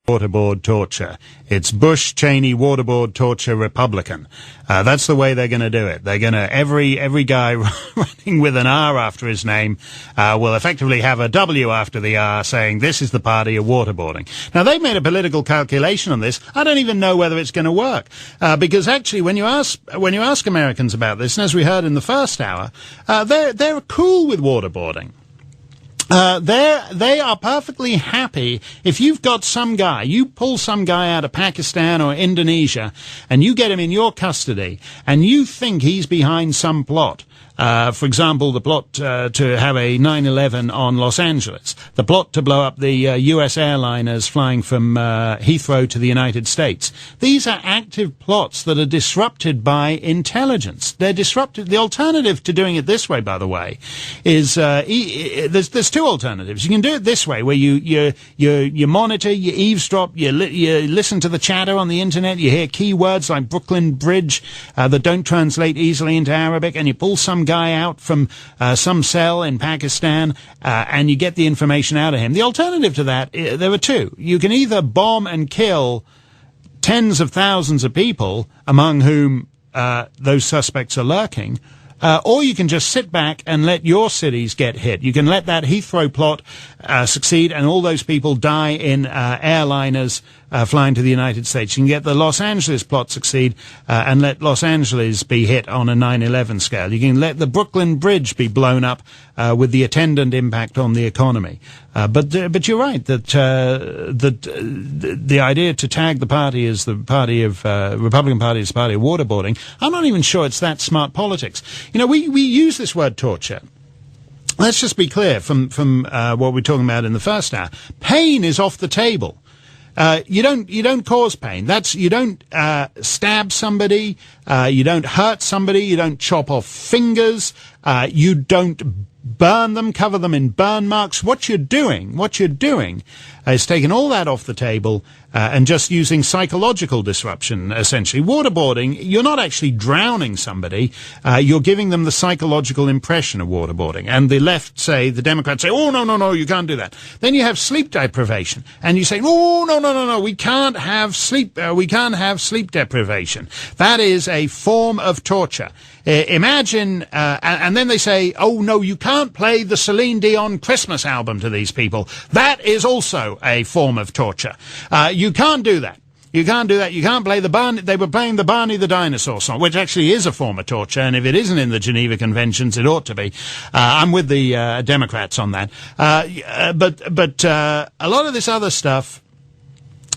waterboard torture. It's Bush, Cheney, waterboard torture, Republican. That's the way they're going to do it. They're going to, every guy running with an R after his name, will effectively have a W after the R saying this is the party of waterboarding. Now they've made a political calculation on this. I don't even know whether it's going to work. Because actually when you ask Americans about this, and as we heard in the first hour, they're cool with waterboarding. They are perfectly happy if you've got some guy, you pull some guy out of Pakistan or Indonesia and you get him in your custody and you think he's behind some plot. For example, the plot to have a 9/11 on Los Angeles, the plot to blow up the U.S. airliners flying from Heathrow to the United States. These are active plots that are disrupted by intelligence. They're disrupted. The alternative to doing it this way, by the way, is there's two alternatives. You can do it this way, where you monitor, you eavesdrop, you listen to the chatter on the internet, you hear keywords like Brooklyn Bridge that don't translate easily into Arabic, and you pull some guy out from some cell in Pakistan and you get the information out of him. The alternative to that, there are two. You can either bomb and kill tens of thousands of people, among whom those suspects are lurking, or you can just sit back and let your cities get hit. You can let that Heathrow plot succeed and all those people die in airliners flying to the United States. You can get the Los Angeles plot succeed and let Los Angeles be hit on a 9/11 scale. You can let the Brooklyn Bridge be blown up with the attendant impact on the economy. But you're right that the idea to tag the party as the party of Republican Party as the party of waterboarding, I'm not even sure it's that smart politics. You know, we use this word torture. Let's just be clear from what we're talking about in the first hour. Pain is off the table. You don't cause pain. You don't stab somebody. You don't hurt somebody. You don't chop off fingers. You don't burn them, cover them in burn marks. What you're doing is taking all that off the table and just using psychological disruption, essentially. Waterboarding, you're not actually drowning somebody. You're giving them the psychological impression of waterboarding. And the left say, the Democrats say, oh, no, you can't do that. Then you have sleep deprivation. And you say, oh, no, we can't have sleep deprivation. That is a form of torture. Imagine, and then they say, oh no, you can't play the Celine Dion Christmas album to these people. That is also a form of torture. You can't do that. You can't do that. You can't play they were playing the Barney the Dinosaur song, which actually is a form of torture, and if it isn't in the Geneva Conventions, it ought to be. I'm with the Democrats on that. But a lot of this other stuff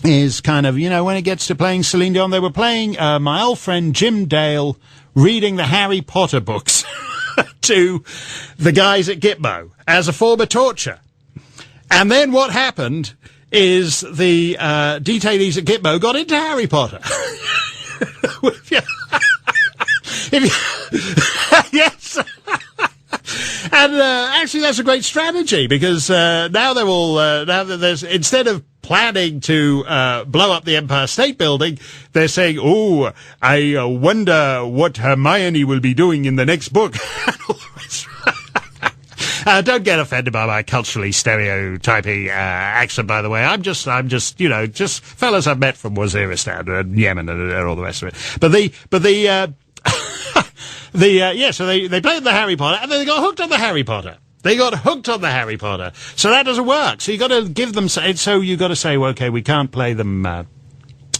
is kind of, when it gets to playing Celine Dion, they were playing my old friend Jim Dale reading the Harry Potter books to the guys at Gitmo as a form of torture. And then what happened is the detainees at Gitmo got into Harry Potter. Yes. And actually that's a great strategy, because now they're all now that there's, instead of planning to blow up the Empire State Building, they're saying, oh, I wonder what Hermione will be doing in the next book. Don't get offended by my culturally stereotyping accent, by the way. I'm just just fellas I've met from Waziristan and Yemen and all the rest of it. So they played the Harry Potter, and then they got hooked on the Harry Potter. So that doesn't work. So you got to give them, so you got to say, well, okay, we can't play them, but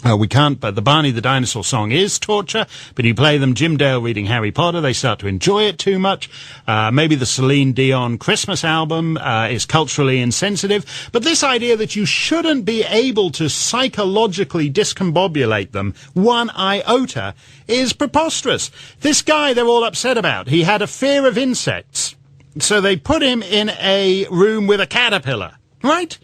the Barney the Dinosaur song is torture, but you play them Jim Dale reading Harry Potter, they start to enjoy it too much. Maybe the Celine Dion Christmas album is culturally insensitive, but this idea that you shouldn't be able to psychologically discombobulate them one iota is preposterous. This guy they're all upset about, he had a fear of insects, so they put him in a room with a caterpillar, right?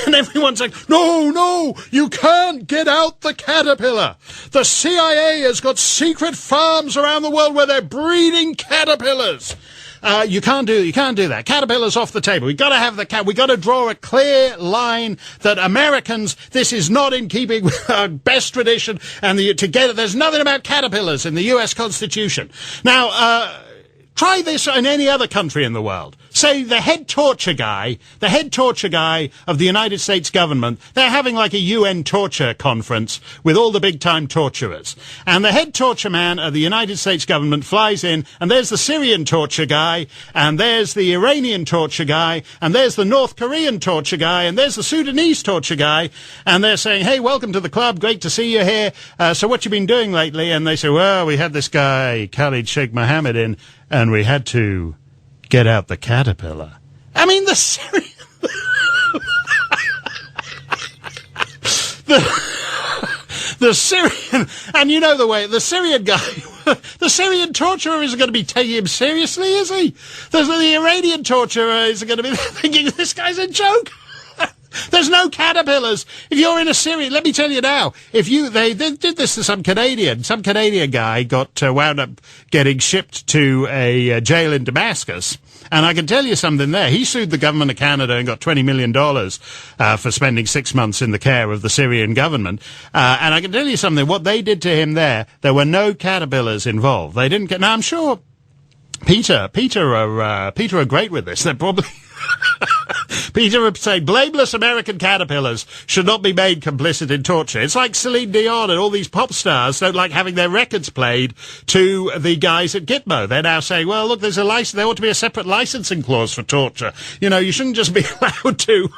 And everyone's like, no, you can't get out the caterpillar. The CIA has got secret farms around the world where they're breeding caterpillars. You can't do that. Caterpillars off the table. We got to have the cat. We got to draw a clear line that Americans, this is not in keeping with our best tradition, and there's nothing about caterpillars in the U.S. Constitution. Now, Try this in any other country in the world. Say the head torture guy of the United States government, they're having like a UN torture conference with all the big-time torturers. And the head torture man of the United States government flies in, and there's the Syrian torture guy, and there's the Iranian torture guy, and there's the North Korean torture guy, and there's the Sudanese torture guy, and they're saying, hey, welcome to the club, great to see you here, so what you been doing lately? And they say, well, we had this guy, Khalid Sheikh Mohammed, in, and we had to get out the caterpillar. I mean, the Syrian... the Syrian... And you know the way, the Syrian guy... The Syrian torturer isn't going to be taking him seriously, is he? The Iranian torturer isn't going to be thinking this guy's a joke. There's no caterpillars. If you're in a Syria, let me tell you now, they did this to some Canadian guy got wound up getting shipped to a jail in Damascus. And I can tell you something there. He sued the government of Canada and got $20 million for spending 6 months in the care of the Syrian government. And I can tell you something. What they did to him there were no caterpillars involved. They didn't get... Now, I'm sure Peter are great with this. They're probably... Peter would say, blameless American caterpillars should not be made complicit in torture. It's like Celine Dion and all these pop stars don't like having their records played to the guys at Gitmo. They're now saying, well, look, there ought to be a separate licensing clause for torture. You know, you shouldn't just be allowed to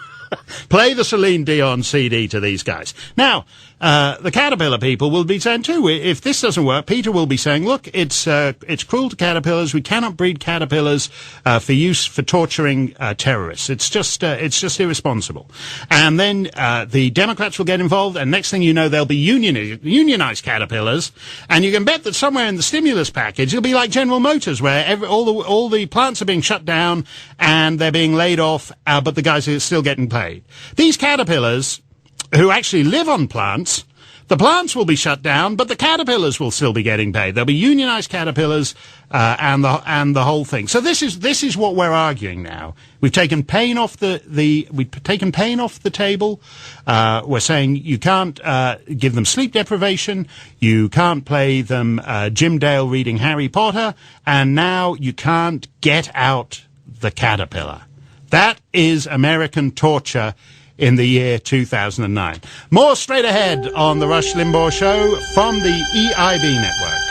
play the Celine Dion CD to these guys. Now, the caterpillar people will be saying too, if this doesn't work, Peter will be saying, look, it's cruel to caterpillars. We cannot breed caterpillars for use for torturing terrorists. It's just irresponsible. And then the Democrats will get involved, and next thing you know, there'll be unionized caterpillars. And you can bet that somewhere in the stimulus package, it'll be like General Motors, where all the plants are being shut down and they're being laid off, but the guys are still getting paid. These caterpillars, who actually live on plants, the plants will be shut down, but the caterpillars will still be getting paid. There'll be unionized caterpillars, and the whole thing. So this is what we're arguing now. We've taken pain off the table. We're saying you can't give them sleep deprivation, you can't play them Jim Dale reading Harry Potter, and now you can't get out the caterpillar. That is American torture in the year 2009. More straight ahead on the Rush Limbaugh Show from the EIB network.